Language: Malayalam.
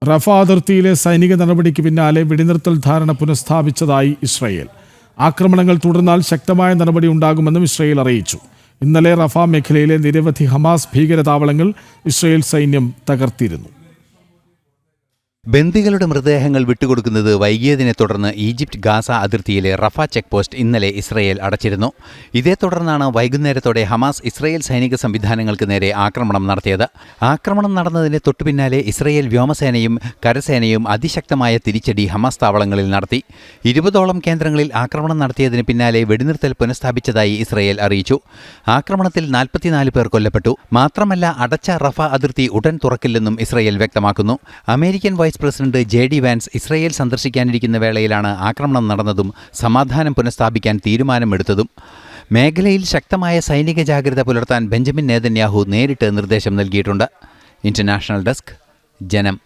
റഫ അതിർത്തിയിലെ സൈനിക നടപടിക്ക് പിന്നാലെ വെടിനിർത്തൽ ധാരണ പുനഃസ്ഥാപിച്ചതായി ഇസ്രായേൽ. ആക്രമണങ്ങൾ തുടർന്നാൽ ശക്തമായ നടപടി ഉണ്ടാകുമെന്നും ഇസ്രായേൽ അറിയിച്ചു. ഇന്നലെ റഫ മേഖലയിലെ നിരവധി ഹമാസ് ഭീകരതാവളങ്ങൾ ഇസ്രായേൽ സൈന്യം തകർത്തിരുന്നു. ബന്ദികളുടെ മൃതദേഹങ്ങൾ വിട്ടുകൊടുക്കുന്നത് വൈകിയതിനെ തുടർന്ന് ഈജിപ്റ്റ് ഗാസ അതിർത്തിയിലെ റഫ ചെക്ക് പോസ്റ്റ് ഇന്നലെ ഇസ്രായേൽ അടച്ചിരുന്നു. ഇതേ തുടർന്നാണ് വൈകുന്നേരത്തോടെ ഹമാസ് ഇസ്രായേൽ സൈനിക സംവിധാനങ്ങൾക്ക് നേരെ ആക്രമണം നടത്തിയത്. ആക്രമണം നടന്നതിന് തൊട്ടുപിന്നാലെ ഇസ്രായേൽ വ്യോമസേനയും കരസേനയും അതിശക്തമായ തിരിച്ചടി ഹമാസ് താവളങ്ങളിൽ നടത്തി. 20ഓളം കേന്ദ്രങ്ങളിൽ ആക്രമണം നടത്തിയതിന് പിന്നാലെ വെടിനിർത്തൽ പുനഃസ്ഥാപിച്ചതായി ഇസ്രായേൽ അറിയിച്ചു. ആക്രമണത്തിൽ 44 പേർ കൊല്ലപ്പെട്ടു. മാത്രമല്ല, അടച്ച റഫ അതിർത്തി ഉടൻ തുറക്കില്ലെന്നും ഇസ്രായേൽ വ്യക്തമാക്കുന്നു. American vice president JD Vance Israel സന്ദർശിക്കാനിരിക്കുന്ന വേളയിലാണ് ആക്രമണം നടന്നതും സമാധാനം പുനഃസ്ഥാപിക്കാൻ തീരുമാനമെടുത്തതും. മേഖലയിൽ ശക്തമായ സൈനിക ജാഗ്രത പുലർത്താൻ ബെഞ്ചമിൻ നെതന്യാഹു നേരിട്ട് നിർദ്ദേശം നൽകിയിട്ടുണ്ട്. ഇന്റർനാഷണൽ ഡെസ്ക്, ജനം.